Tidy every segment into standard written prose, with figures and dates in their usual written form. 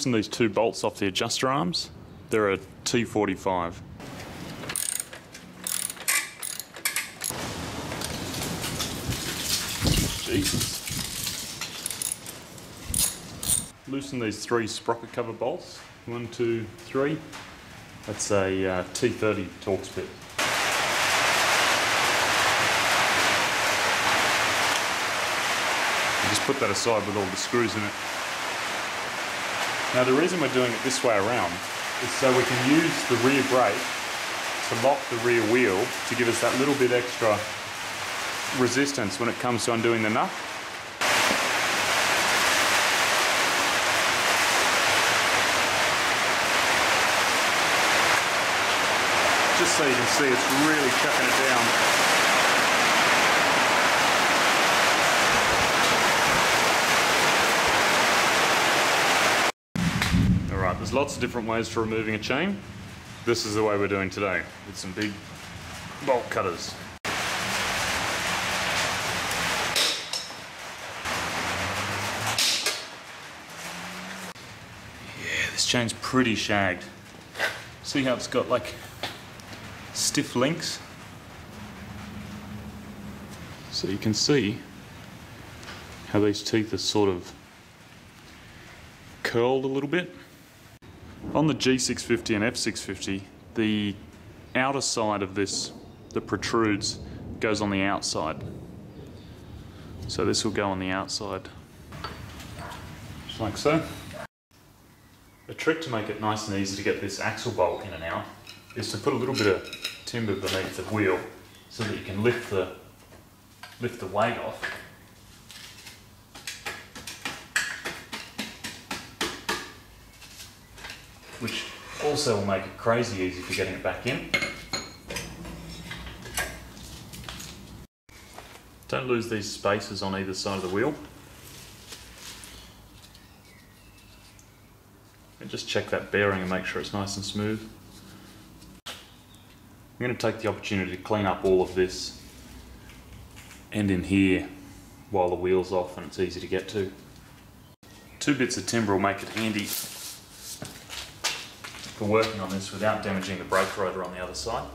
loosen these two bolts off the adjuster arms. They're a T45. Jesus. Loosen these three sprocket cover bolts. 1, 2, 3. That's a T30 Torx bit. Just put that aside with all the screws in it. Now the reason we're doing it this way around is so we can use the rear brake to lock the rear wheel to give us that little bit extra resistance when it comes to undoing the nut. Just so you can see, it's really chucking it down. Alright, there's lots of different ways for removing a chain. This is the way we're doing today, with some big bolt cutters. Yeah, this chain's pretty shagged. See how it's got like stiff links? So you can see how these teeth are sort of curled a little bit. On the G650 and F650, the outer side of this that protrudes goes on the outside. So this will go on the outside, just like so. A trick to make it nice and easy to get this axle bolt in and out is to put a little bit of timber beneath the wheel so that you can lift the weight off. Which also will make it crazy easy for getting it back in. Don't lose these spaces on either side of the wheel. And just check that bearing and make sure it's nice and smooth. I'm going to take the opportunity to clean up all of this and in here while the wheel's off and it's easy to get to. 2 bits of timber will make it handy for working on this without damaging the brake rotor on the other side.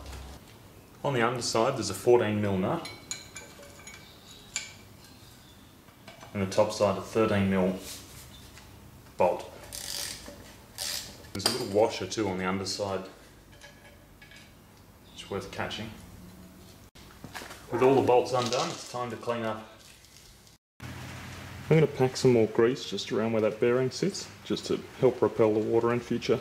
On the underside there's a 14mm nut and the top side a 13mm bolt. There's a little washer too on the underside. It's worth catching. With all the bolts undone, it's time to clean up. I'm going to pack some more grease just around where that bearing sits, just to help repel the water in future.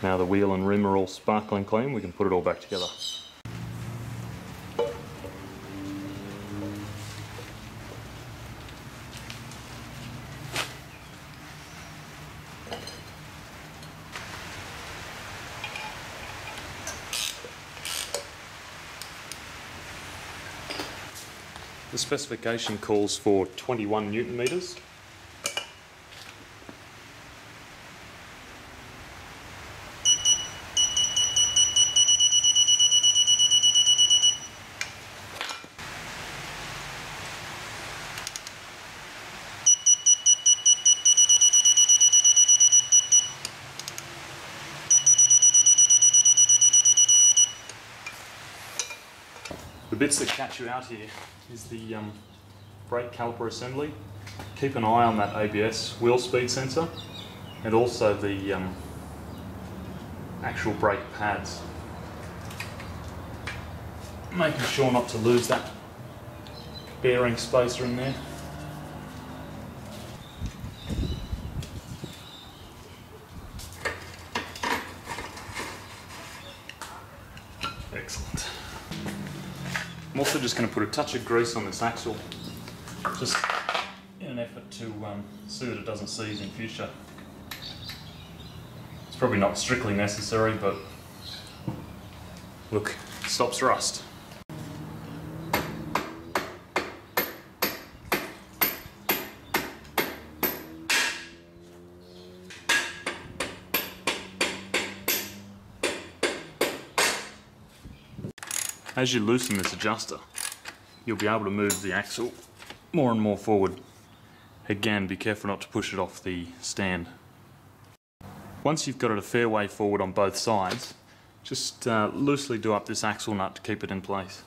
Now the wheel and rim are all sparkling clean, we can put it all back together. The specification calls for 21 Newton meters. The bits that catch you out here is the brake caliper assembly. Keep an eye on that ABS wheel speed sensor and also the actual brake pads. Making sure not to lose that bearing spacer in there. Excellent. I'm also just going to put a touch of grease on this axle, just in an effort to see that it doesn't seize in future. It's probably not strictly necessary, but look, it stops rust. As you loosen this adjuster, you'll be able to move the axle more and more forward. Again, be careful not to push it off the stand. Once you've got it a fair way forward on both sides, just loosely do up this axle nut to keep it in place.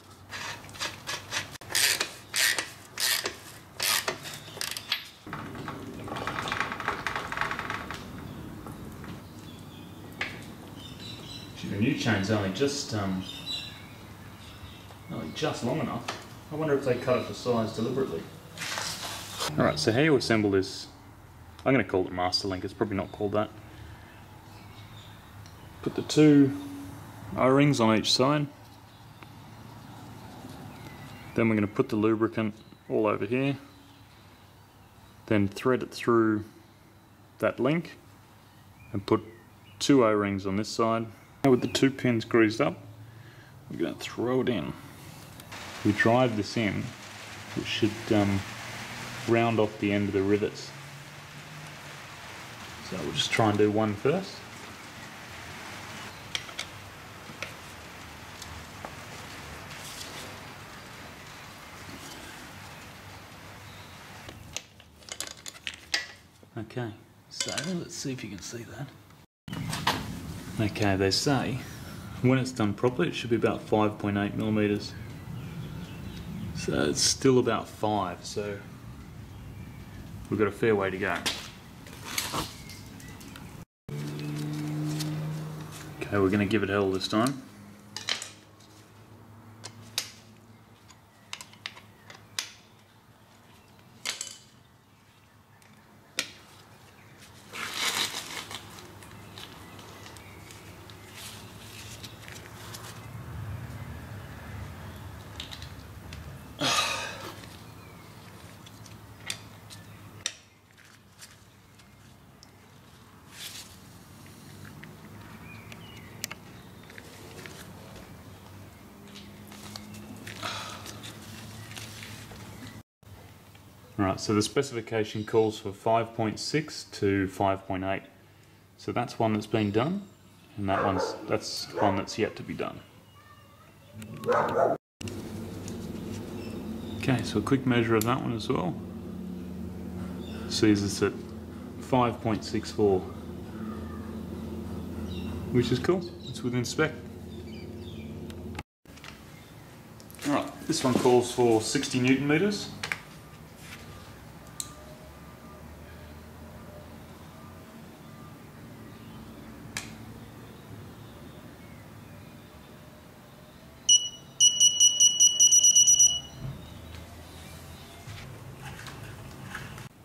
The new chain's only just long enough. I wonder if they cut it for size deliberately. Alright, so how you assemble this, I'm going to call it master link, it's probably not called that. Put the two O-rings on each side. Then we're going to put the lubricant all over here. Then thread it through that link and put two O-rings on this side. Now with the two pins greased up, we're going to throw it in. We drive this in, it should round off the end of the rivets. So we'll just try and do one first. Okay, so let's see if you can see that. Okay, they say when it's done properly it should be about 5.8 millimeters. So it's still about 5, so we've got a fair way to go. Okay, we're going to give it hell this time. Alright, so the specification calls for 5.6 to 5.8. So that's one that's been done, and that's one that's yet to be done. Okay, so a quick measure of that one as well. Sees us at 5.64, which is cool. It's within spec. Alright, this one calls for 60 Newton meters.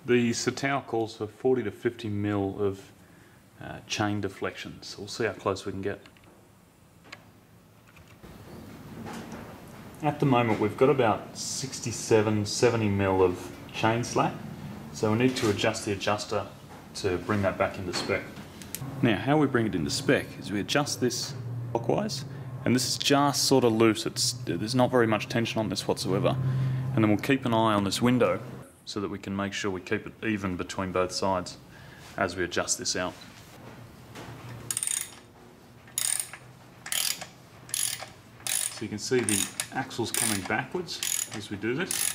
The Sertão calls for 40 to 50 mil of chain deflection, so we'll see how close we can get. At the moment we've got about 67, 70 mil of chain slack, so we need to adjust the adjuster to bring that back into spec. Now how we bring it into spec is we adjust this clockwise, and this is just sort of loose, there's not very much tension on this whatsoever, and then we'll keep an eye on this window so that we can make sure we keep it even between both sides as we adjust this out. So you can see the axle's coming backwards as we do this.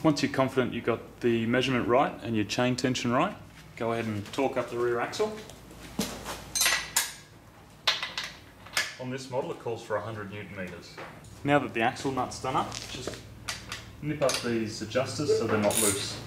Once you're confident you've got the measurement right and your chain tension right, go ahead and torque up the rear axle. On this model it calls for 100 Newton meters. Now that the axle nut's done up, just nip up these adjusters so they're not loose.